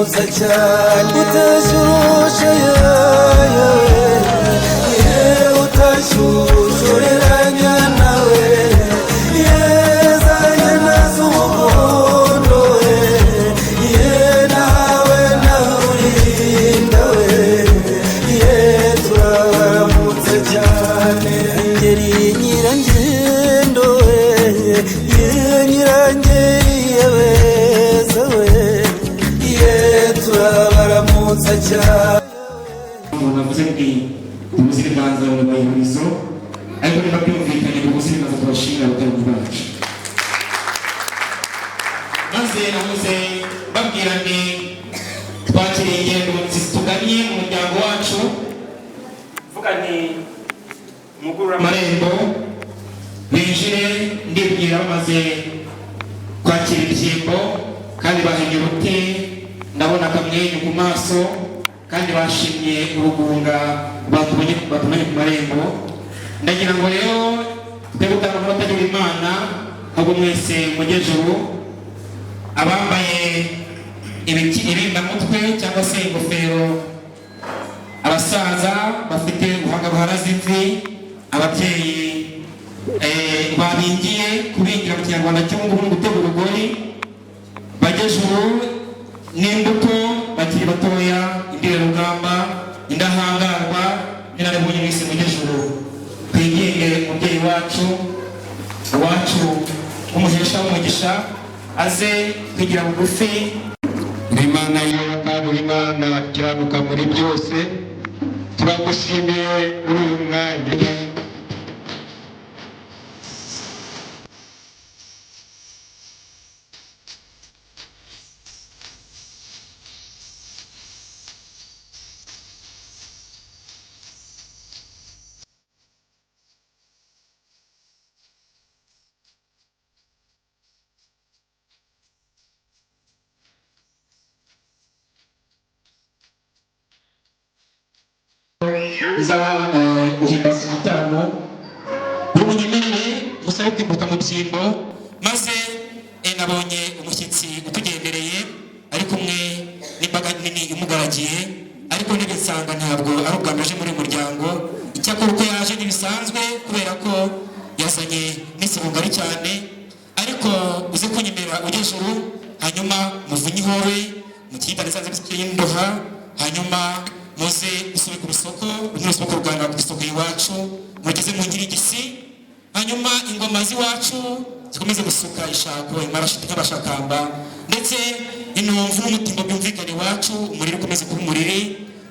baramutsa cyane utashushe utashushuriranya nawe yezanye nazo umuhondo nawe nawurinda turabaramutsa cyane ngeri nyirangendo nyirangeri weza turabaramutsa cyane navuze nti ubuzirikanza bubayihurizo ariko niba byumvikanye mu buzirikanza turashimira abaturage bacu maze navuze babwira nti twakiriye ingendo zituganye mu muryango wacu vuga nti mugurura amarembo binjire ndibwira bamaze kwakira ibishyimbo kandi bahenye uruti ndabona akamwenyu ku maso kandi bashimye urugunga batumanye ku marembo ndagira ngo rero twe gutanga abatagira imana ahubwo mwese mujyejuru abambaye ibindamutwe cyangwa se ingofero abasaza bafite ubuhanga buharaze imvi ababyeyi babingiye kubingira mu kinyarwanda cy'ubungubu ni gutega urugori bajyejuru n'imbuto bakiri batoya indirarugamba indahangarwa n'inararibonye mwese mujyejuru twigenge umubyeyi wacu umuhesha w'umugisha aze kwigira bugufi uri Imana yubaka uri Imana kiranuka muri byose turagushimiye uri uyu mwanya uhimbaza igitaramo umunyemerere musabe kwimbuka mu byimbo maze nabonye umushyitsi utugendereye ari kumwe n'imbaga nini imugaragiye ariko ntibisanga ntabwo ari ubwa mbere muri uyu muryango icyakora uko yaje ntibisanzwe kubera ko yazanye n'isibo ngari cyane ariko uze kunyemerera ujyejuru hanyuma muvunye ihore mu kiyita ndetse y'indoha hanyuma muze gusubika urusoko n'urusoko rwanda ku isoko iwacu mugeze mu ngirigisi hanyuma ingoma z'iwacu zikomeze gusuka ishako imarashiti nk'abashakamba ndetse inumvu n'umutimbo byumvikane iwacu umuriro ukomeze kuba umuriri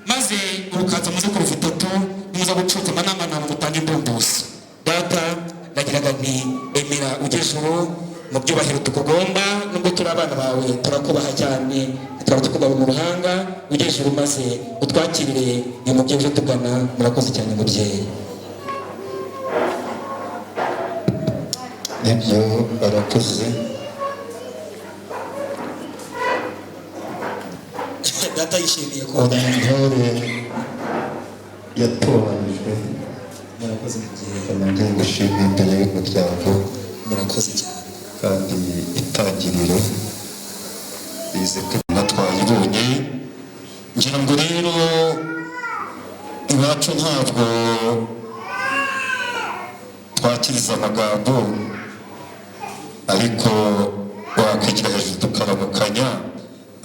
maze urukanza muze kuruva itatu nimuza gucuta amanama mutange indondozi data ndagiraga nti emera ujyejuru mu byubahiro tukugomba nubwo turi abana bawe turakubaha cyane tukaba tukubaha mu ruhanga ujyejuru maze utwakirire uyu mubyeyi uje tugana murakoze cyane mubyeyi nibyo barakoze data yishimiye ko intore yatoranijwe murakoze mubyeyi kandi gushimira imbere y'umuryango murakoze cyane kandi itangiriro bize tubona twayibonye ngira ngo rero iwacu ntabwo twakiriza amagambo ariko wakwigira hejuru tukaramukanya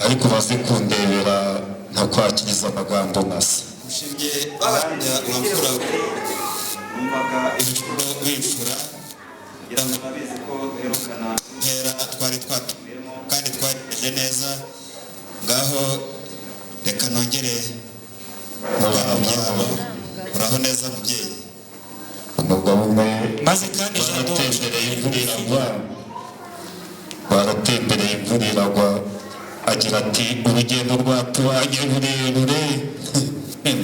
ariko baze kundebera nta kwakiriza amagambo masa ushimye abanya wamfura umvaga ibicuro wimfura kugira ngo nabizi ko duherukana ntera twari twatumiyemo kandi twagejeje neza ngaho reka nongere mubabyabo uraho neza mubyeyi umugabo umwe maze kandi baratembereye imvura iragwa baratembereye imvura iragwa agira ati urugendo rwatubanye rurerure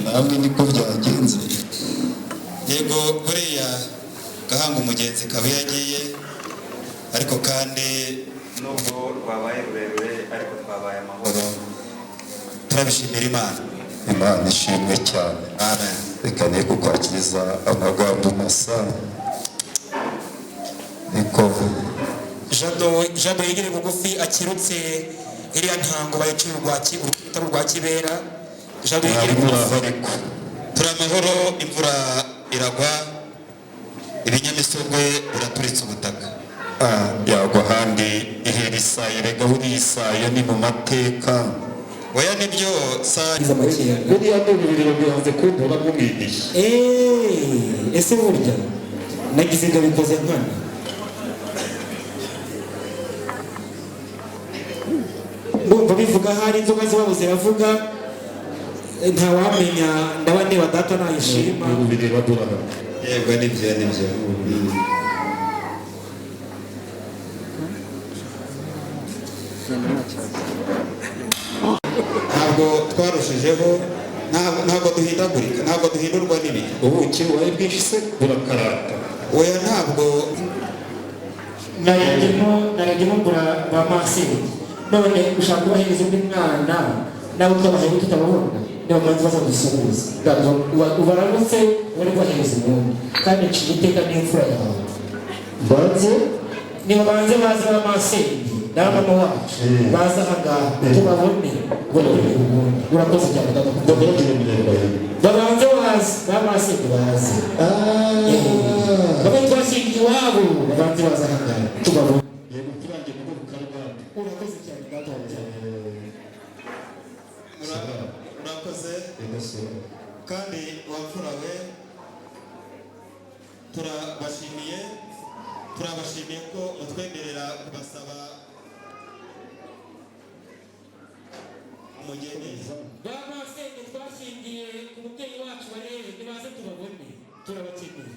namwe niko byagenze yego buriya gahanga umugenzi kaba yagiye ariko kandi nubwo rwabaye rurerure ariko twabaye amahoro turabishimira Imana ishimwe cyane amen reka ne kukwakiriza amagambo masa niko jado yegere bugufi akirutse iriya ntango bayiciye urukita rwa Kibera turi amahoro, imvura iragwa, ibinyamisogwe biraturitse ubutaka. yagwa ahandi ihera isayo, rega buriya isayo ni mu mateka. Oya nibyo buriya n'ububiriro bihanze kundura bw'umwigisha. ese burya nagize ngo bikoze nkana. Ndumva bivuga hari inzoga z'iwabo ziravuga, ntawamenya ndaba niba data nayishima. Yego nibyo. Ntabwo twarushijeho, ntabwo duhindagurika, ntabwo duhindurwa n'ibihe. Ubuki wawe bwinshi se burakarata. Oya ntabwo naragimo mbura ba maseri none ushaka kubahereza undi mwana nawe twabahaye tutababona niba manzi baza gusuhuza ubaramutse bari kubahereza umuntu kandi nciye iteka n'imfura yawe niba banze baza ba maseri na mama wacu baza ahangaha tubabone urakoze cyane babanze bazi ba maseri bazi babe twashingiye iwabo babanze baza ahangaha tubabone. Urakoze cyane urakoze kandi wapfura we, turabashimiye ko utwemerera kubasaba umugeni. ba masenge twashingiye ku mubyeyi wacu barebe nibaze tubabone turabakeneye.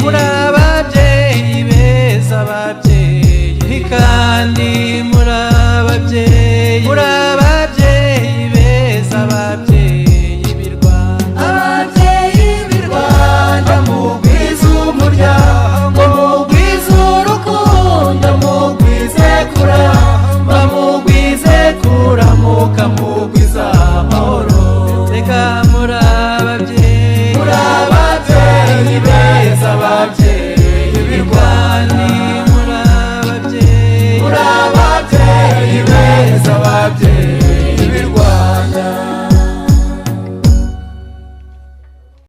Murababyeyi beza, ababyeyi kandi murababyeyi beza, ababyeyi b'i Rwanda, mugwize umuryango, mugwize urukundo, mugwize kuramba, mugwize kuramuka, mugwize amahoro. Reka